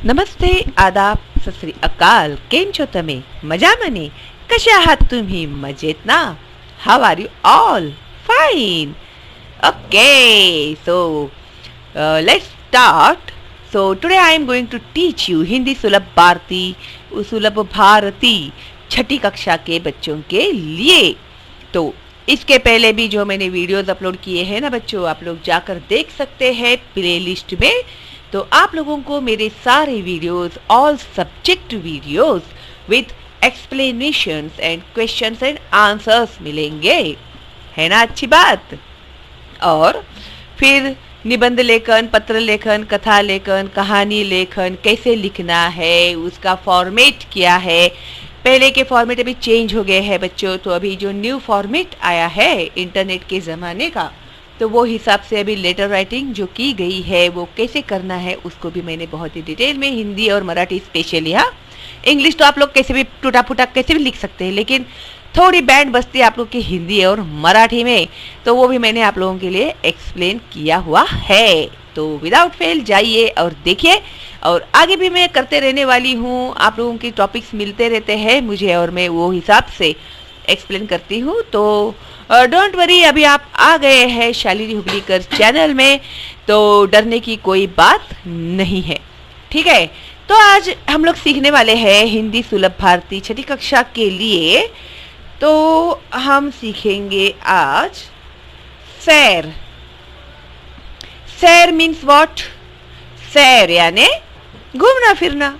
नमस्ते, आदाब, सत श्री अकाल. केम छो तमे? मजामाने? कशा आहात तुम्ही? मजेत ना? How are you all? Fine. Okay, so let's start. So today I am going to teach you Hindi सुलभ भारती छठी कक्षा के बच्चों के लिए. तो इसके पहले भी जो मैंने वीडियोस अपलोड किए हैं ना बच्चों, आप लोग जाकर देख सकते हैं प्लेलिस्ट में. तो आप लोगों को मेरे सारे videos, all subject videos with explanations and questions and answers मिलेंगे, है ना? अच्छी बात. और फिर निबंध लेखन, पत्र लेखन, कथा लेखन, कहानी लेखन कैसे लिखना है, उसका फॉर्मेट क्या है. पहले के फॉर्मेट अभी चेंज हो गए हैं बच्चों. तो अभी जो न्यू फॉर्मेट आया है इंटरनेट के ज़माने का, तो वो हिसाब से अभी लेटर राइटिंग जो की गई है वो कैसे करना है उसको भी मैंने बहुत ही डिटेल में हिंदी और मराठी स्पेशली. हाँ, इंग्लिश तो आप लोग कैसे भी टूटा फूटा कैसे भी लिख सकते हैं, लेकिन थोड़ी बैंड बजती है आप लोग की हिंदी और मराठी में, तो वो भी मैंने आप लोगों के लिए एक्सप्लेन किया हुआ है. तो विदाउट फेल जाइए और देखिए. और आगे भी मैं करते रहने वाली हूँ. आप लोगों की टॉपिक्स मिलते रहते हैं मुझे और मैं वो हिसाब से एक्सप्लेन करती हूँ. तो डोंट वरी, अभी आप आ गए हैं शालिनी हुगलीकर चैनल में, तो डरने की कोई बात नहीं है. ठीक है. तो आज हम लोग सीखने वाले हैं हिंदी सुलभ भारती छठी कक्षा के लिए. तो हम सीखेंगे आज सैर. सैर मीन्स व्हाट? सैर यानी घूमना फिरना.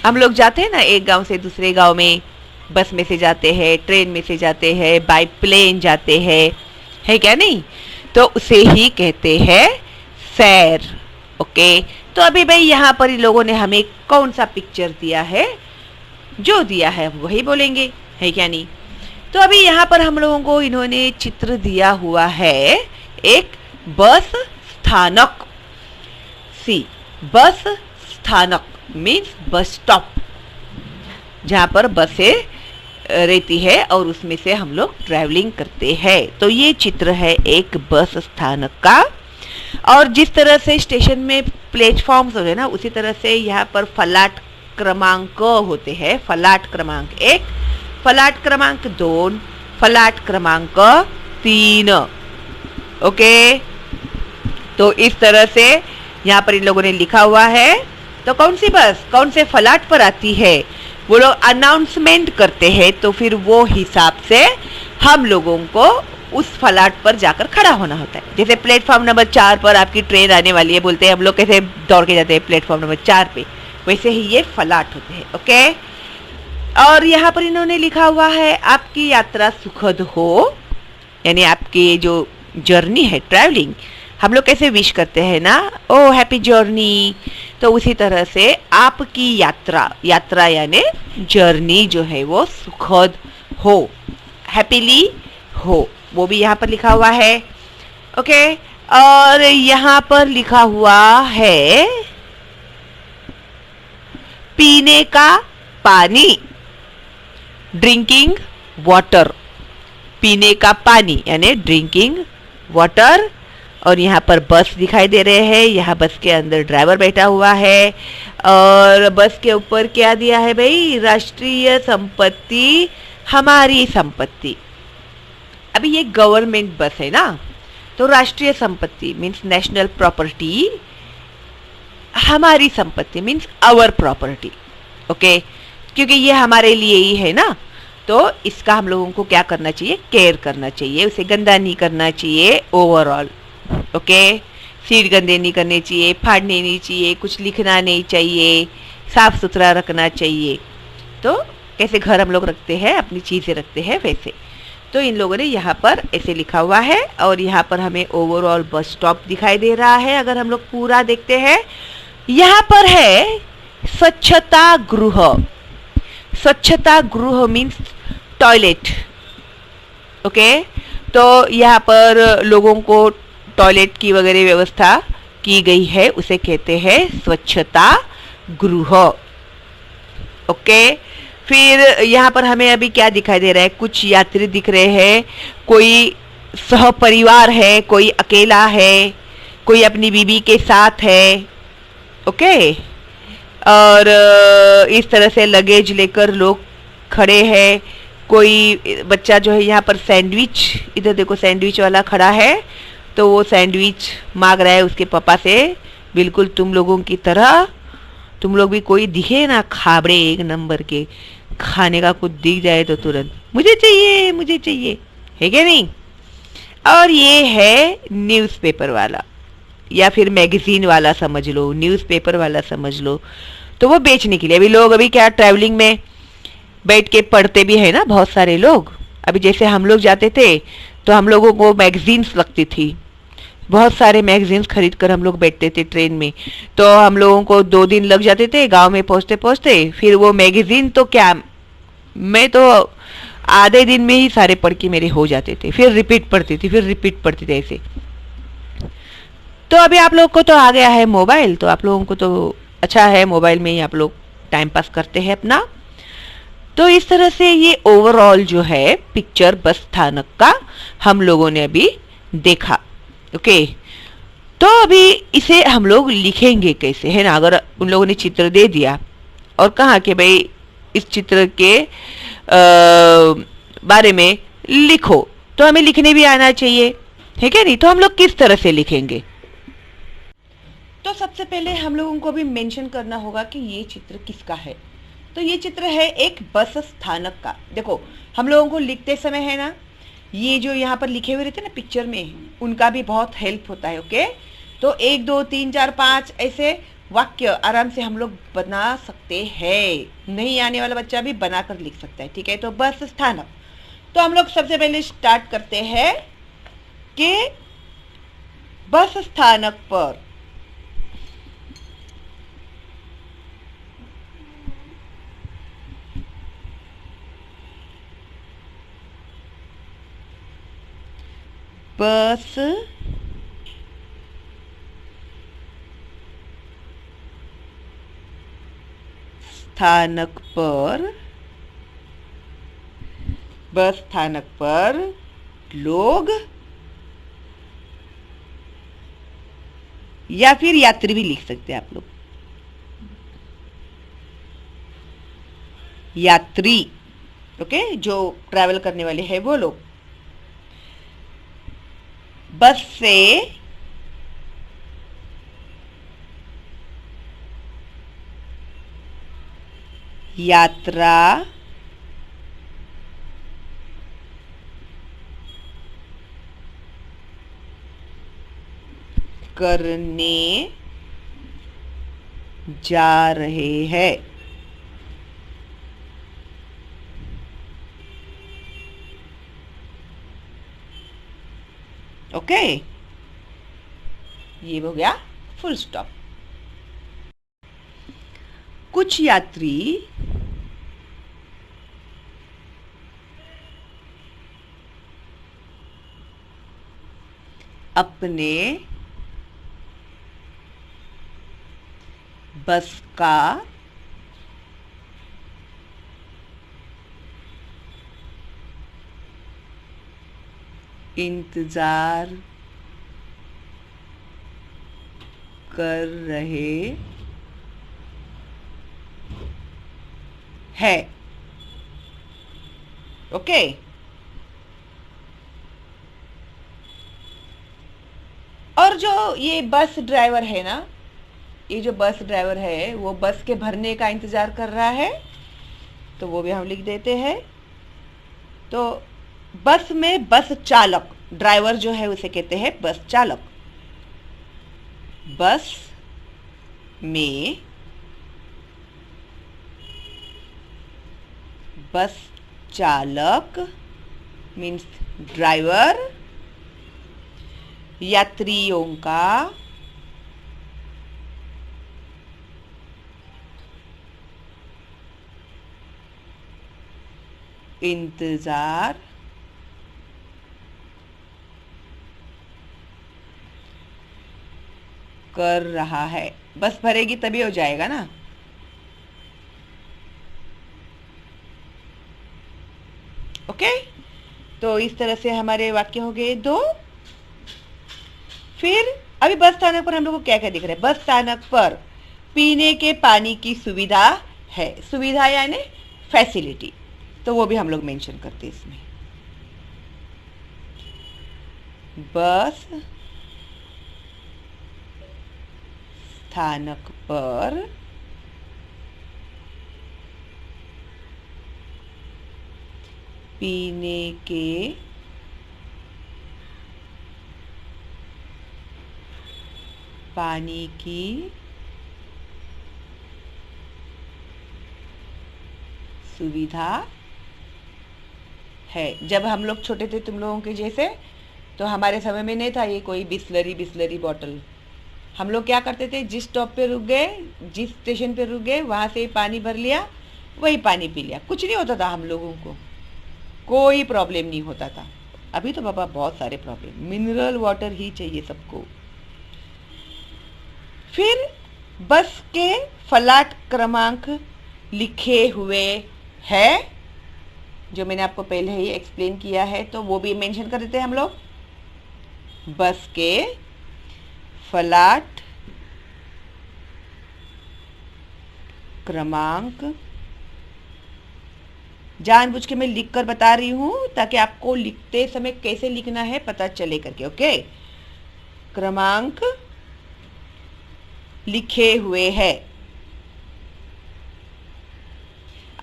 हम लोग जाते हैं ना एक गांव से दूसरे गांव में, बस में से जाते हैं, ट्रेन में से जाते हैं, बाय प्लेन जाते हैं, है क्या नहीं? तो उसे ही कहते हैं सैर. ओके. तो अभी भाई यहाँ पर इन लोगों ने हमें कौन सा पिक्चर दिया है? जो दिया है वही बोलेंगे, है क्या नहीं? तो अभी यहाँ पर हम लोगों को इन्होंने चित्र दिया हुआ है एक बस स्थानक. सी, बस स्थानक मीन्स बस स्टॉप, जहाँ पर बसें रहती है और उसमें से हम लोग ट्रैवलिंग करते हैं. तो ये चित्र है एक बस स्थानक का. और जिस तरह से स्टेशन में प्लेटफॉर्म्स होते हैं ना, उसी तरह से यहाँ पर फलाट क्रमांक होते हैं. फलाट क्रमांक 1, फलाट क्रमांक 2, फलाट क्रमांक 3. ओके. तो इस तरह से यहाँ पर इन लोगों ने लिखा हुआ है. तो कौन सी बस कौन से फलाट पर आती है वो लोग अनाउंसमेंट करते हैं, तो फिर वो हिसाब से हम लोगों को उस फलाट पर जाकर खड़ा होना होता है. जैसे प्लेटफॉर्म नंबर 4 पर आपकी ट्रेन आने वाली है, बोलते हैं हम लोग कैसे दौड़ के जाते हैं प्लेटफॉर्म नंबर 4 पे, वैसे ही ये फलाट होते हैं. ओके. और यहाँ पर इन्होंने लिखा हुआ है आपकी यात्रा सुखद हो, यानी आपकी जो जर्नी है, ट्रैवलिंग, हम लोग कैसे विश करते हैं ना, ओ हैप्पी जर्नी. तो उसी तरह से आपकी यात्रा यानी जर्नी जो है वो सुखद हो, हैप्पीली हो, वो भी यहाँ पर लिखा हुआ है. ओके. और यहाँ पर लिखा हुआ है पीने का पानी, ड्रिंकिंग वाटर. पीने का पानी यानी ड्रिंकिंग वाटर. और यहाँ पर बस दिखाई दे रहे हैं. यहाँ बस के अंदर ड्राइवर बैठा हुआ है और बस के ऊपर क्या दिया है भाई? राष्ट्रीय संपत्ति हमारी संपत्ति. अभी ये गवर्नमेंट बस है ना, तो राष्ट्रीय संपत्ति मीन्स नेशनल प्रॉपर्टी, हमारी संपत्ति मीन्स आवर प्रॉपर्टी. ओके. क्योंकि ये हमारे लिए ही है ना, तो इसका हम लोगों को क्या करना चाहिए? केयर करना चाहिए. उसे गंदा नहीं करना चाहिए ओवरऑल. ओके. सीट गंदे नहीं करने चाहिए, फाड़ने नहीं चाहिए, कुछ लिखना नहीं चाहिए, साफ सुथरा रखना चाहिए. तो कैसे घर हम लोग रखते हैं, अपनी चीज़ें रखते हैं, वैसे. तो इन लोगों ने यहाँ पर ऐसे लिखा हुआ है. और यहाँ पर हमें ओवरऑल बस स्टॉप दिखाई दे रहा है. अगर हम लोग पूरा देखते हैं, यहाँ पर है स्वच्छता गृह. स्वच्छता गृह मीन्स टॉयलेट. ओके. तो यहाँ पर लोगों को टॉयलेट की वगैरह व्यवस्था की गई है, उसे कहते हैं स्वच्छता गृह. ओके. फिर यहाँ पर हमें अभी क्या दिखाई दे रहा है? कुछ यात्री दिख रहे हैं. कोई सहपरिवार है, कोई अकेला है, कोई अपनी बीवी के साथ है. ओके. और इस तरह से लगेज लेकर लोग खड़े हैं। कोई बच्चा जो है यहाँ पर सैंडविच, इधर देखो सैंडविच वाला खड़ा है, तो वो सैंडविच मांग रहा है उसके पापा से, बिल्कुल तुम लोगों की तरह। तुम लोग भी कोई दिखे ना खाबड़े एक नंबर के, खाने का कुछ दिख जाए तो तुरंत मुझे चाहिए मुझे चाहिए, है क्या नहीं। और ये है न्यूज़पेपर वाला या फिर मैगजीन वाला समझ लो, न्यूज़पेपर वाला समझ लो। तो वो बेचने के लिए अभी लोग अभी क्या ट्रैवलिंग में बैठ के पढ़ते भी है ना बहुत सारे लोग। अभी जैसे हम लोग जाते थे तो हम लोगों को मैगजीन्स लगती थी, बहुत सारे मैगजीन्स खरीद कर हम लोग बैठते थे ट्रेन में। तो हम लोगों को 2 दिन लग जाते थे गांव में पहुंचते पहुंचते। फिर वो मैगजीन तो क्या, मैं तो आधे दिन में ही सारे पढ़ के मेरे हो जाते थे, फिर रिपीट पढ़ती थी, फिर रिपीट पढ़ती थी ऐसे। तो अभी आप लोग को तो आ गया है मोबाइल, तो आप लोगों को तो अच्छा है, मोबाइल में ही आप लोग टाइम पास करते हैं अपना। तो इस तरह से ये ओवरऑल जो है पिक्चर बस स्थानक का हम लोगों ने अभी देखा। ओके, तो अभी इसे हम लोग लिखेंगे कैसे, है ना। अगर उन लोगों ने चित्र दे दिया और कहा कि भाई इस चित्र के बारे में लिखो, तो हमें लिखने भी आना चाहिए, है क्या नहीं। तो हम लोग किस तरह से लिखेंगे, तो सबसे पहले हम लोगों को भी मेंशन करना होगा कि ये चित्र किसका है। तो ये चित्र है एक बस स्थानक का। देखो हम लोगों को लिखते समय है ना, ये जो यहाँ पर लिखे हुए रहते हैं ना पिक्चर में, उनका भी बहुत हेल्प होता है। ओके, तो 1 2 3 4 5 ऐसे वाक्य आराम से हम लोग बना सकते हैं। नहीं आने वाला बच्चा भी बनाकर लिख सकता है, ठीक है। तो बस स्थानक, तो हम लोग सबसे पहले स्टार्ट करते हैं कि बस स्थानक पर बस स्थानक पर लोग या फिर यात्री भी लिख सकते हैं आप लोग, यात्री। ओके, जो ट्रैवल करने वाले हैं वो लोग बस से यात्रा करने जा रहे हैं। ओके, ये हो गया फुल स्टॉप। कुछ यात्री अपने बस का इंतजार कर रहे हैं। ओके, और जो ये बस ड्राइवर है ना, ये जो बस ड्राइवर है वो बस के भरने का इंतजार कर रहा है, तो वो भी हम लिख देते हैं। तो बस में बस चालक, ड्राइवर जो है उसे कहते हैं बस चालक। बस में बस चालक मीन्स ड्राइवर यात्रियों का इंतजार कर रहा है। बस भरेगी तभी हो जाएगा ना। ओके, तो इस तरह से हमारे वाक्य हो गए 2। फिर अभी बस स्थानक पर हम लोग को क्या क्या दिख रहा है। बस स्थानक पर पीने के पानी की सुविधा है। सुविधा यानी फैसिलिटी, तो वो भी हम लोग मेंशन करते हैं इसमें। बस स्थानक पर पीने के पानी की सुविधा है। जब हम लोग छोटे थे तुम लोगों के जैसे, तो हमारे समय में नहीं था ये कोई बिस्लरी बॉटल। हम लोग क्या करते थे, जिस स्टॉप पे रुक गए, जिस स्टेशन पे रुक गए, वहाँ से पानी भर लिया, वही पानी पी लिया, कुछ नहीं होता था हम लोगों को, कोई प्रॉब्लम नहीं होता था। अभी तो बाबा बहुत सारे प्रॉब्लम, मिनरल वाटर ही चाहिए सबको। फिर बस के फलाट क्रमांक लिखे हुए है, जो मैंने आपको पहले ही एक्सप्लेन किया है, तो वो भी मेंशन कर देते हैं हम लोग। बस के फलाट क्रमांक, जानबूझ के मैं लिख कर बता रही हूं ताकि आपको लिखते समय कैसे लिखना है पता चले करके। ओके, क्रमांक लिखे हुए है।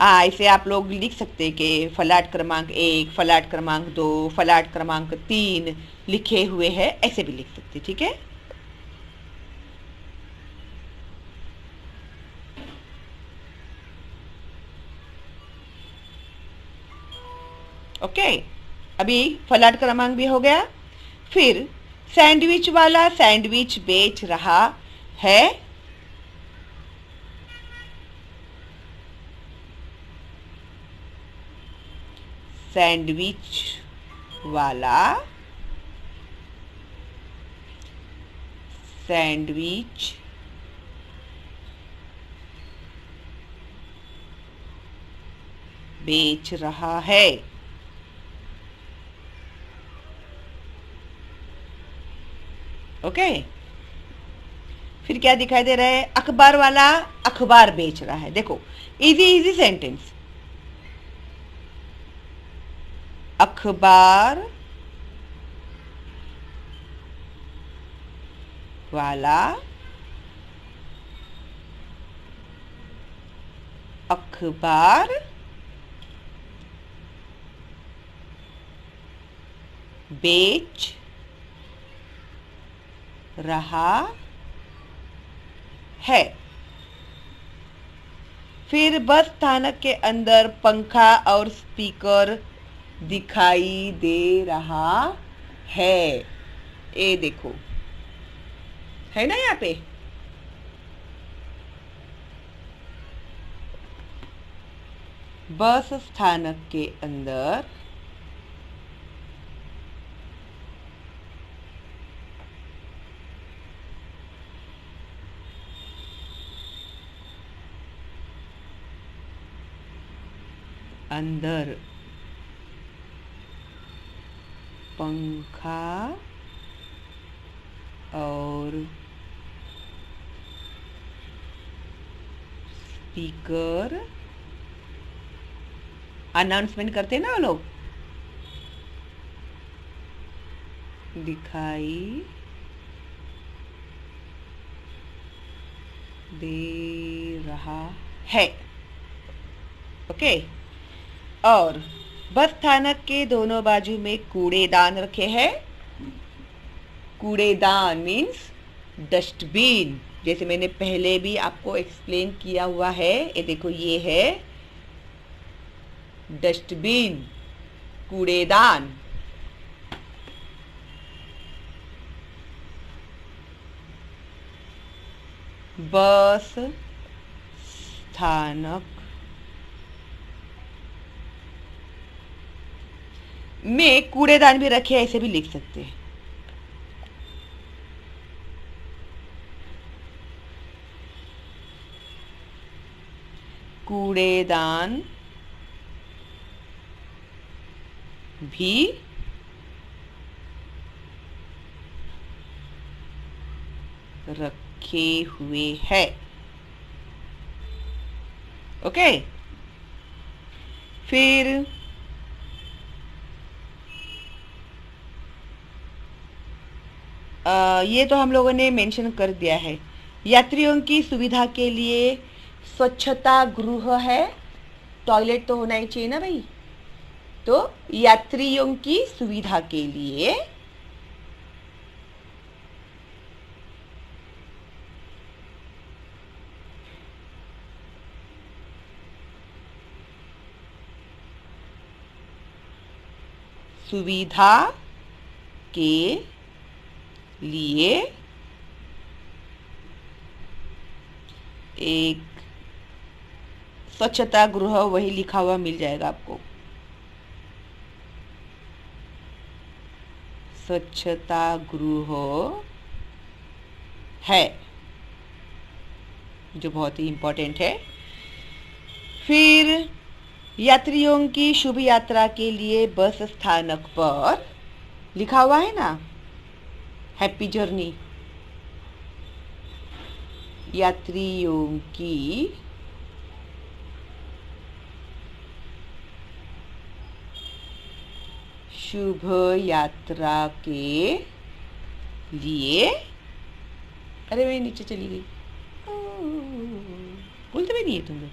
ऐसे आप लोग लिख सकते हैं कि फलाट क्रमांक 1, फलाट क्रमांक 2, फलाट क्रमांक 3 लिखे हुए हैं, ऐसे भी लिख सकते, ठीक है। ओके, अभी फलाट क्रमांक भी हो गया। फिर सैंडविच वाला सैंडविच बेच रहा है। सैंडविच वाला सैंडविच बेच रहा है। ओके, फिर क्या दिखाई दे रहा है, अखबार वाला अखबार बेच रहा है। देखो, इजी इजी सेंटेंस। अखबार वाला अखबार बेच रहा है। फिर बस स्थानक के अंदर पंखा और स्पीकर दिखाई दे रहा है। ये देखो, है ना यहाँ पे। बस स्थानक के अंदर अंदर पंखा और स्पीकर, अनाउंसमेंट करते हैं ना वो लोग, दिखाई दे रहा है। ओके, और बस स्थानक के दोनों बाजू में कूड़ेदान रखे हैं। कूड़ेदान मीन्स डस्टबिन, जैसे मैंने पहले भी आपको एक्सप्लेन किया हुआ है। ये देखो, ये है डस्टबिन, कूड़ेदान। बस स्थानक में कूड़ेदान भी रखे, ऐसे भी लिख सकते हैं। कूड़ेदान भी रखे हुए है। ओके। फिर ये तो हम लोगों ने मेंशन कर दिया है। यात्रियों की सुविधा के लिए स्वच्छता गृह है, टॉयलेट तो होना ही चाहिए ना भाई। तो यात्रियों की सुविधा के लिए सुविधा के लिए एक स्वच्छता गृह, वही लिखा हुआ मिल जाएगा आपको, स्वच्छता गृह है, जो बहुत ही इम्पोर्टेंट है। फिर यात्रियों की शुभ यात्रा के लिए बस स्थानक पर लिखा हुआ है ना, हैप्पी जर्नी। यात्रियों की शुभ यात्रा के लिए, अरे मैं नीचे चली गई, बोलते भी नहीं है तुम लोग,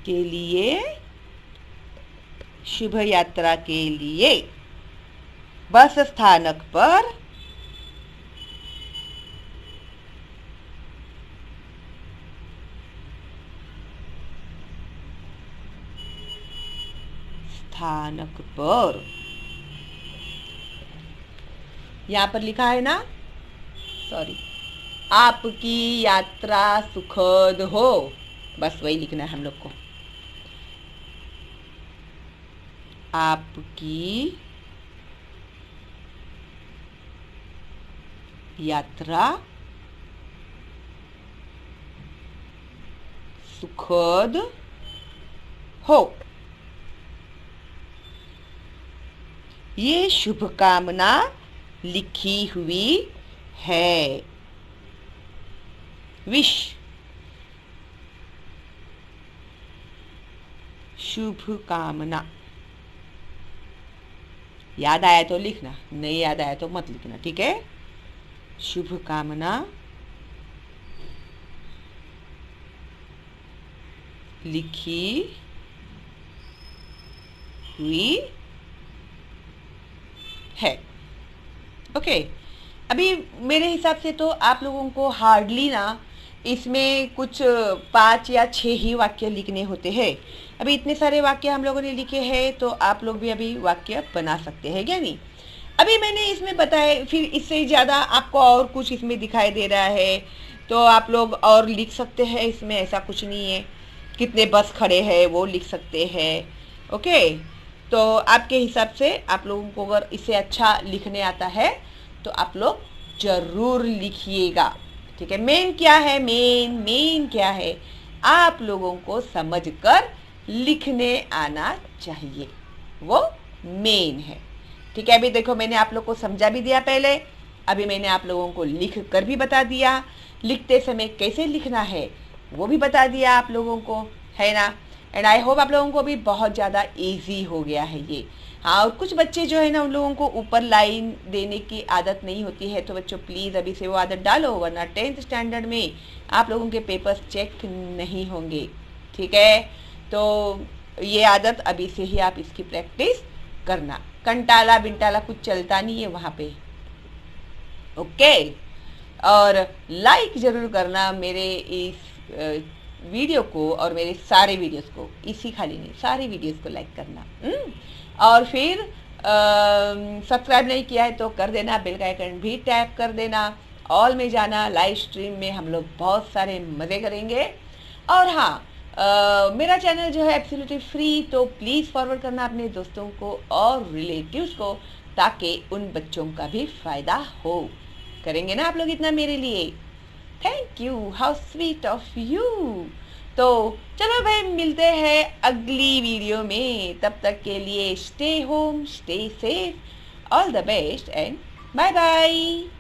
के लिए, शुभ यात्रा के लिए बस स्थानक पर यहाँ पर लिखा है ना, सॉरी, आपकी यात्रा सुखद हो, बस वही लिखना है हम लोग को। आपकी यात्रा सुखद हो, ये शुभकामना लिखी हुई है, विश, शुभकामना। याद आया तो लिखना, नहीं याद आया तो मत लिखना, ठीक है। शुभकामना लिखी हुई है, ओके। अभी मेरे हिसाब से तो आप लोगों को हार्डली ना इसमें कुछ 5 या 6 ही वाक्य लिखने होते हैं। अभी इतने सारे वाक्य हम लोगों ने लिखे हैं, तो आप लोग भी अभी वाक्य बना सकते हैं, क्या नहीं। अभी मैंने इसमें बताया, फिर इससे ज़्यादा आपको और कुछ इसमें दिखाई दे रहा है तो आप लोग और लिख सकते हैं, इसमें ऐसा कुछ नहीं है। कितने बस खड़े हैं वो लिख सकते हैं, ओके। तो आपके हिसाब से आप लोगों को अगर इससे अच्छा लिखने आता है तो आप लोग ज़रूर लिखिएगा, ठीक है। मेन क्या है, मेन क्या है, आप लोगों को समझकर लिखने आना चाहिए, वो मेन है, ठीक है। अभी देखो मैंने आप लोग को समझा भी दिया पहले, अभी मैंने आप लोगों को लिख कर भी बता दिया, लिखते समय कैसे लिखना है वो भी बता दिया आप लोगों को, है ना। एंड आई होप आप लोगों को भी बहुत ज़्यादा इजी हो गया है ये। हाँ, और कुछ बच्चे जो है ना, उन लोगों को ऊपर लाइन देने की आदत नहीं होती है, तो बच्चों प्लीज़ अभी से वो आदत डालो, वरना 10th स्टैंडर्ड में आप लोगों के पेपर्स चेक नहीं होंगे, ठीक है। तो ये आदत अभी से ही आप इसकी प्रैक्टिस करना, कंटाला बिंटाला कुछ चलता नहीं है वहाँ पे, ओके। और लाइक ज़रूर करना मेरे इस वीडियो को और मेरे सारे वीडियोस को, इसी खाली नहीं, सारे वीडियोस को लाइक करना। और फिर सब्सक्राइब नहीं किया है तो कर देना, बेल का आइकन भी टैप कर देना, ऑल में जाना। लाइव स्ट्रीम में हम लोग बहुत सारे मज़े करेंगे। और हाँ, मेरा चैनल जो है एब्सोल्युटली फ्री, तो प्लीज़ फॉरवर्ड करना अपने दोस्तों को और रिलेटिव्स को, ताकि उन बच्चों का भी फ़ायदा हो। करेंगे ना आप लोग इतना मेरे लिए? Thank you, how sweet of you. तो चलो भाई, मिलते हैं अगली वीडियो में, तब तक के लिए stay home, stay safe, all the best and bye bye.